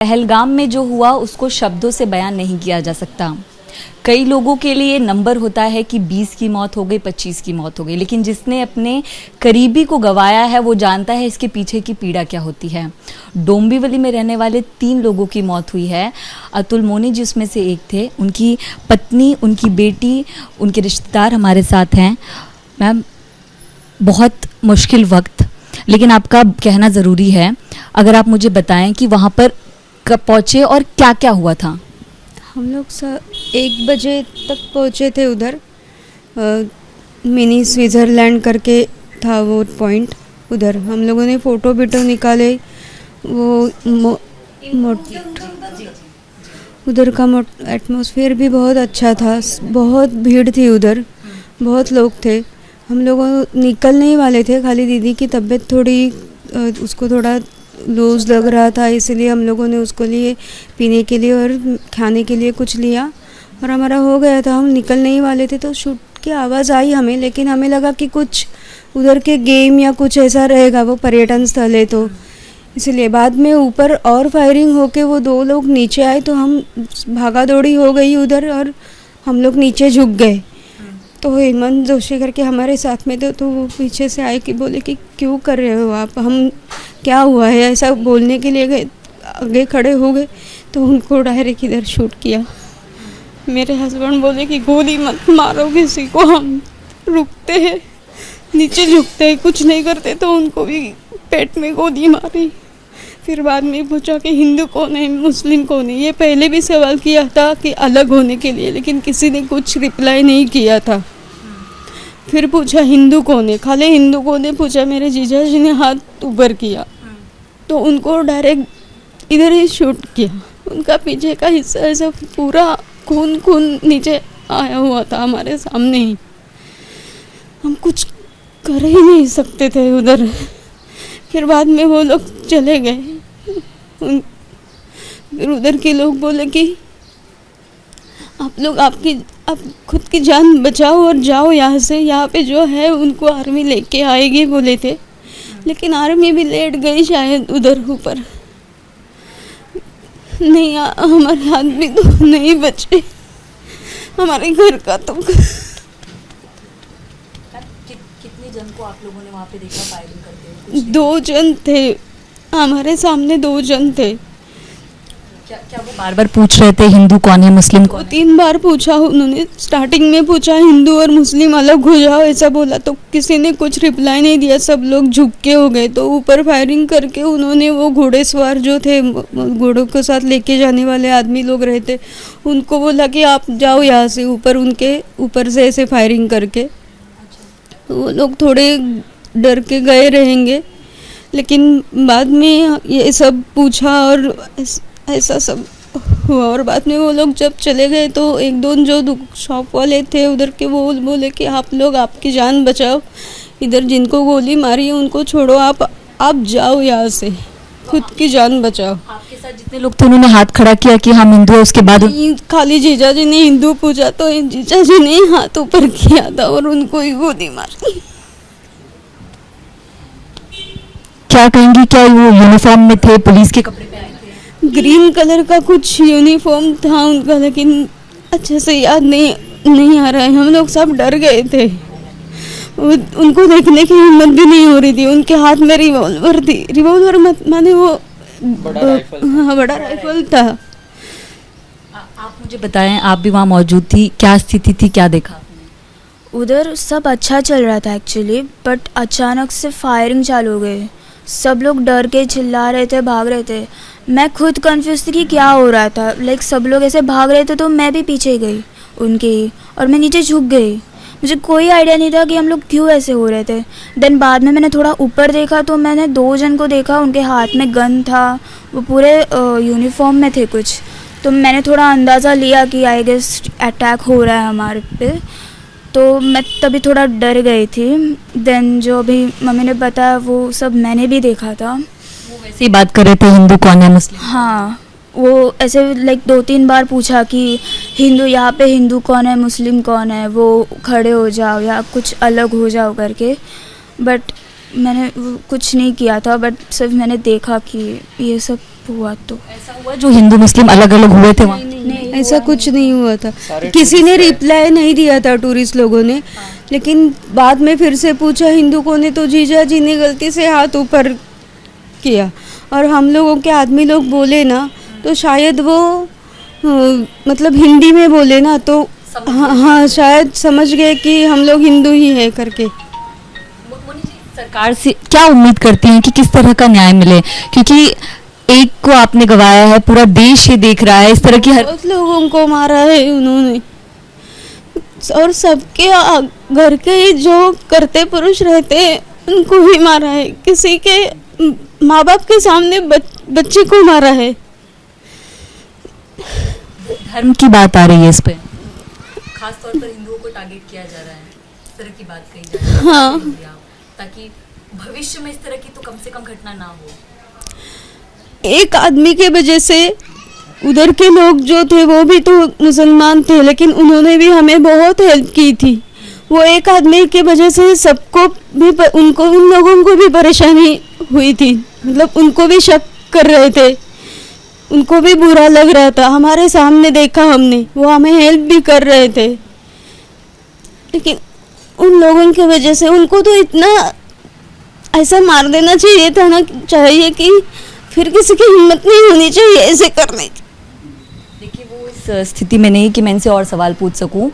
पहलगाम में जो हुआ उसको शब्दों से बयान नहीं किया जा सकता। कई लोगों के लिए नंबर होता है कि 20 की मौत हो गई, 25 की मौत हो गई, लेकिन जिसने अपने करीबी को गंवाया है वो जानता है इसके पीछे की पीड़ा क्या होती है। डोंबिवली में रहने वाले 3 लोगों की मौत हुई है। अतुल मोनी जिसमें से एक थे, उनकी पत्नी, उनकी बेटी, उनके रिश्तेदार हमारे साथ हैं। मैम, बहुत मुश्किल वक्त, लेकिन आपका कहना ज़रूरी है। अगर आप मुझे बताएं कि वहाँ पर कब पहुँचे और क्या क्या हुआ था। हम लोग 1 बजे तक पहुँचे थे उधर। मिनी स्विट्ज़रलैंड करके था वो पॉइंट। उधर हम लोगों ने फ़ोटो वीटो निकाले। वो उधर का एटमॉस्फेयर भी बहुत अच्छा था। बहुत भीड़ थी उधर, बहुत लोग थे। हम लोग निकलने ही वाले थे, खाली दीदी की तबीयत थोड़ी उसको थोड़ा लूज़ लग रहा था, इसलिए हम लोगों ने उसको लिए पीने के लिए और खाने के लिए कुछ लिया और हमारा हो गया था। हम निकलने ही वाले थे तो शूट की आवाज़ आई हमें, लेकिन हमें लगा कि कुछ उधर के गेम या कुछ ऐसा रहेगा, वो पर्यटन स्थल है तो इसलिए। बाद में ऊपर और फायरिंग होके वो 2 लोग नीचे आए तो हम भागा दौड़ी हो गई उधर और हम लोग नीचे झुक गए। तो हेमंत जोशी करके हमारे साथ में थे, तो वो पीछे से आए कि बोले कि क्यों कर रहे हो आप, हम क्या हुआ है, ऐसा बोलने के लिए गए, आगे खड़े हो गए तो उनको डायरेक्ट इधर शूट किया। मेरे हस्बैंड बोले कि गोली मत मारो किसी को, हम रुकते हैं, नीचे झुकते हैं, कुछ नहीं करते, तो उनको भी पेट में गोली मारी। फिर बाद में पूछा कि हिंदू कौन है, मुस्लिम कौन है। ये पहले भी सवाल किया था कि अलग होने के लिए, लेकिन किसी ने कुछ रिप्लाई नहीं किया था। फिर पूछा हिंदू कौन है, खाली हिंदू कौन है पूछा। मेरे जीजा जी ने हाथ ऊपर किया तो उनको डायरेक्ट इधर ही शूट किया। उनका पीछे का हिस्सा ऐसा पूरा खून खून नीचे आया हुआ था हमारे सामने ही। हम कुछ कर ही नहीं सकते थे उधर। फिर बाद में वो लोग चले गए। फिर उधर के लोग बोले कि आप लोग आप खुद की जान बचाओ और जाओ यहाँ से, यहाँ पे जो है उनको आर्मी लेके आएगी बोले थे, लेकिन आर्मी भी लेट गई शायद उधर ऊपर। नहीं, हमारे आदमी तो नहीं बचे, हमारे घर का तो। कितने जन को आप लोगों ने वहाँ पे देखा फायरिंग करते हुए? 2 जन थे, हमारे सामने 2 जन थे। क्या वो बार बार पूछ रहे थे हिंदू कौन है, मुस्लिम कौन है? 3 बार पूछा उन्होंने। स्टार्टिंग में पूछा हिंदू और मुस्लिम अलग हो जाओ ऐसा बोला, तो किसी ने कुछ रिप्लाई नहीं दिया, सब लोग झुक के हो गए। तो ऊपर फायरिंग करके उन्होंने वो घोड़ेसवार जो थे, घोड़ों के साथ लेके जाने वाले आदमी लोग रहते, उनको बोला कि आप जाओ यहाँ से ऊपर, उनके ऊपर से ऐसे फायरिंग करके। वो लोग थोड़े डर के गए रहेंगे, लेकिन बाद में ये सब पूछा और ऐसा सब हुआ। और बाद में वो लोग जब चले गए तो 1-2 जो शॉप वाले थे उधर के, वो बोले कि आप लोग आपकी जान बचाओ, इधर जिनको गोली मारी है उनको छोड़ो, आप जाओ यहाँ से, खुद की जान बचाओ। आपके साथ जितने लोग थे उन्होंने हाथ खड़ा किया कि हम हिंदू हैं, उसके बाद खाली जीजा जी ने हिंदू पूछा तो जीजा जी ने हाथ ऊपर किया था और उनको ही गोली मारी। क्या कहेंगी, क्या वो यूनिफॉर्म में थे, पुलिस के कपड़े पहने थे? ग्रीन कलर का कुछ यूनिफॉर्म था उनका, लेकिन अच्छे से याद नहीं आ रहा है। हम लोग सब डर गए थे, उनको देखने की हिम्मत भी नहीं हो रही थी। उनके हाथ में रिवॉल्वर थी, रिवॉल्वर माने वो बड़ा राइफल था। आप मुझे बताएं, आप भी वहाँ मौजूद थी, क्या स्थिति थी, क्या देखा? उधर सब अच्छा चल रहा था एक्चुअली, बट अचानक से फायरिंग चालू हो गई। सब लोग डर के चिल्ला रहे थे, भाग रहे थे। मैं खुद कंफ्यूज थी कि क्या हो रहा था। लाइक सब लोग ऐसे भाग रहे थे तो मैं भी पीछे गई उनके ही, और मैं नीचे झुक गई। मुझे कोई आइडिया नहीं था कि हम लोग क्यों ऐसे हो रहे थे। देन बाद में मैंने थोड़ा ऊपर देखा तो मैंने 2 जन को देखा, उनके हाथ में गन था, वो पूरे यूनिफॉर्म में थे कुछ। तो मैंने थोड़ा अंदाज़ा लिया कि आई गेस अटैक हो रहा है हमारे पे, तो मैं तभी थोड़ा डर गई थी। देन जो अभी मम्मी ने बताया वो सब मैंने भी देखा था। वो वैसे ही बात कर रहे थे हिंदू कौन है, मुस्लिम? हाँ, वो ऐसे लाइक 2-3 बार पूछा कि हिंदू, यहाँ पे हिंदू कौन है, मुस्लिम कौन है, वो खड़े हो जाओ या कुछ अलग हो जाओ करके। बट मैंने कुछ नहीं किया था, बट सिर्फ मैंने देखा कि ये सब हुआ तो। ऐसा हुआ जो हिंदू मुस्लिम अलग अलग हुए थे वहाँ? ऐसा कुछ नहीं हुआ था। किसी ने रिप्लाई नहीं दिया था टूरिस्ट लोगों ने, लेकिन बाद में फिर से पूछा हिंदू को ने तो जीजा जी ने गलती से हाथ ऊपर किया और हम लोगों के आदमी लोग बोले ना तो शायद वो मतलब हिंदी में बोले ना तो हाँ शायद समझ गए कि हम लोग हिंदू ही है करके। सरकार से क्या उम्मीद करती हैं कि किस तरह का न्याय मिले, क्योंकि एक को आपने गवाया है, पूरा देश ये देख रहा है, इस तरह की बहुत लोगों को मारा है उन्होंने और सबके घर के जो करते पुरुष रहते हैं उनको भी मारा है, किसी के माँ बाप के सामने बच्चे को मारा है। धर्म की बात आ रही है इस पे, खास तौर पर हिंदुओं को टारगेट किया जा रहा है, इस तरह की बात कही जा रही है। हाँ, ताकि भविष्य में इस तरह की तो कम से कम घटना ना हो। एक आदमी के वजह से उधर के लोग जो थे वो भी तो मुसलमान थे, लेकिन उन्होंने भी हमें बहुत हेल्प की थी। वो एक आदमी की वजह से सबको भी उन लोगों को भी परेशानी हुई थी, मतलब उनको भी शक कर रहे थे, उनको भी बुरा लग रहा था। हमारे सामने देखा हमने, वो हमें हेल्प भी कर रहे थे, लेकिन उन लोगों की वजह से उनको तो इतना ऐसा मार देना चाहिए था ना, चाहिए कि फिर किसी की हिम्मत नहीं होनी चाहिए ऐसे करने की। देखिए वो इस स्थिति में नहीं कि मैं इनसे और सवाल पूछ सकूं।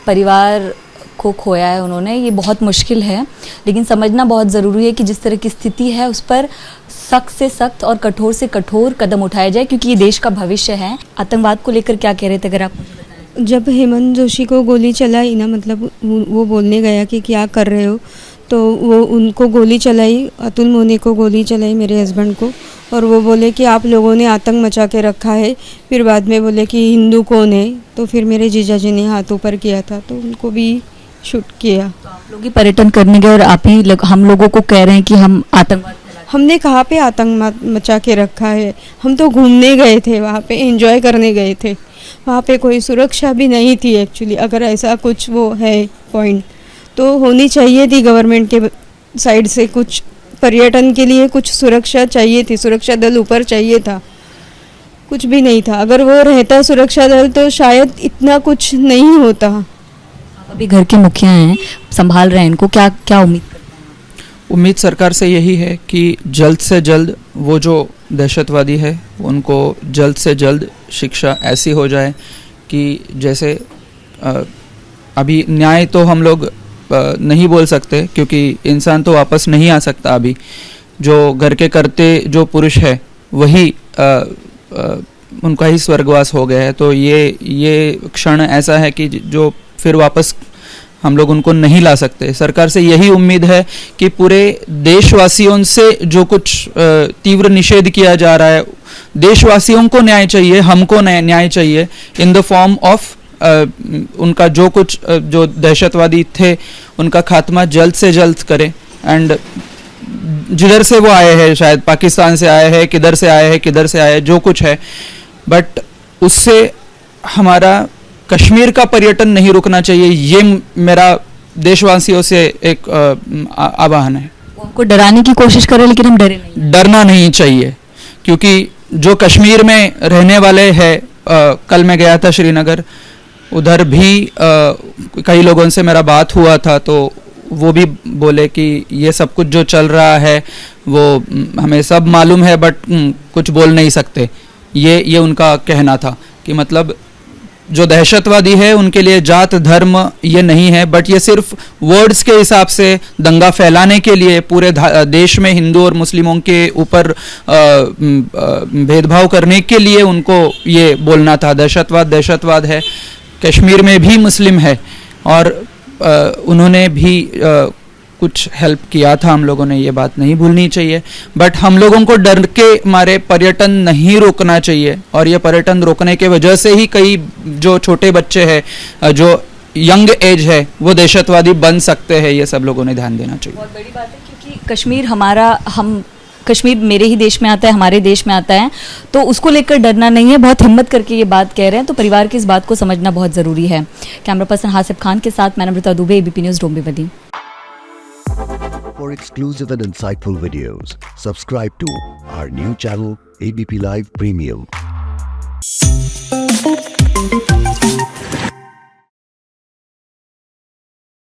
परिवार को खोया है उन्होंने, ये बहुत मुश्किल है, लेकिन समझना बहुत ज़रूरी है कि जिस तरह की स्थिति है उस पर सख्त से सख्त और कठोर से कठोर कदम उठाया जाए, क्योंकि ये देश का भविष्य है। आतंकवाद को लेकर क्या कह रहे थे, अगर आप मुझे बताएं। जब हेमंत जोशी को गोली चलाई ना, मतलब वो बोलने गया कि क्या कर रहे हो, तो वो उनको गोली चलाई, अतुल मोने को गोली चलाई, मेरे हस्बैंड को, और वो बोले कि आप लोगों ने आतंक मचा के रखा है। फिर बाद में बोले कि हिंदू कौन है, तो फिर मेरे जीजा जी ने हाथ ऊपर किया था तो उनको भी शूट किया। तो आप लोग ही पर्यटन करने गए और आप ही हम लोगों को कह रहे हैं कि हम आतंकवाद फैलाते हैं। हमने कहाँ पे आतंक मचा के रखा है, हम तो घूमने गए थे, वहाँ पे एंजॉय करने गए थे, वहाँ पे कोई सुरक्षा भी नहीं थी एक्चुअली। अगर ऐसा कुछ वो है पॉइंट तो होनी चाहिए थी गवर्नमेंट के साइड से, कुछ पर्यटन के लिए कुछ सुरक्षा चाहिए थी, सुरक्षा दल ऊपर चाहिए था, कुछ भी नहीं था। अगर वो रहता सुरक्षा दल तो शायद इतना कुछ नहीं होता। आप अभी घर के मुखिया हैं, संभाल रहे हैं इनको, क्या क्या उम्मीद करते हैं? उम्मीद सरकार से यही है कि जल्द से जल्द वो जो दहशतवादी है उनको जल्द से जल्द शिक्षा ऐसी हो जाए कि जैसे अभी न्याय तो हम लोग नहीं बोल सकते, क्योंकि इंसान तो वापस नहीं आ सकता। अभी जो घर के करते जो पुरुष है वही उनका ही स्वर्गवास हो गया है, तो ये क्षण ऐसा है कि जो फिर वापस हम लोग उनको नहीं ला सकते। सरकार से यही उम्मीद है कि पूरे देशवासियों से जो कुछ तीव्र निषेध किया जा रहा है, देशवासियों को न्याय चाहिए, हमको न्याय चाहिए इन द फॉर्म ऑफ उनका जो कुछ जो दहशतवादी थे उनका खात्मा जल्द से जल्द करें। एंड जिधर से वो आए हैं, शायद पाकिस्तान से आए हैं, किधर से आए हैं, किधर से आए हैं, जो कुछ है, बट उससे हमारा कश्मीर का पर्यटन नहीं रुकना चाहिए। ये मेरा देशवासियों से एक आह्वान है। उनको डराने की कोशिश करें, लेकिन हम डरे नहीं। डरना नहीं चाहिए, क्योंकि जो कश्मीर में रहने वाले हैं, कल मैं गया था श्रीनगर, उधर भी कई लोगों से मेरा बात हुआ था, तो वो भी बोले कि ये सब कुछ जो चल रहा है वो हमें सब मालूम है, बट कुछ बोल नहीं सकते। ये उनका कहना था कि मतलब जो दहशतवादी है उनके लिए जात धर्म ये नहीं है, बट ये सिर्फ वर्ड्स के हिसाब से दंगा फैलाने के लिए पूरे देश में हिंदू और मुस्लिमों के ऊपर भेदभाव करने के लिए उनको ये बोलना था। दहशतवाद है, कश्मीर में भी मुस्लिम है, और उन्होंने भी कुछ हेल्प किया था, हम लोगों ने ये बात नहीं भूलनी चाहिए। बट हम लोगों को डर के मारे पर्यटन नहीं रोकना चाहिए, और ये पर्यटन रोकने के वजह से ही कई जो छोटे बच्चे हैं, जो यंग एज है, वो दहशतवादी बन सकते हैं। ये सब लोगों ने ध्यान देना चाहिए। बहुत बड़ी बात है, क्योंकि कश्मीर कश्मीर मेरे ही देश में आता है, हमारे देश में आता है, तो उसको लेकर डरना नहीं है। बहुत हिम्मत करके ये बात कह रहे हैं, तो परिवार की इस बात को समझना बहुत ज़रूरी है। कैमरा पर्सन हासिफ खान के साथ मैं Namrata Dubey, ABP news, Dombivli. For exclusive and insightful videos, subscribe to our new channel ABP Live Premium।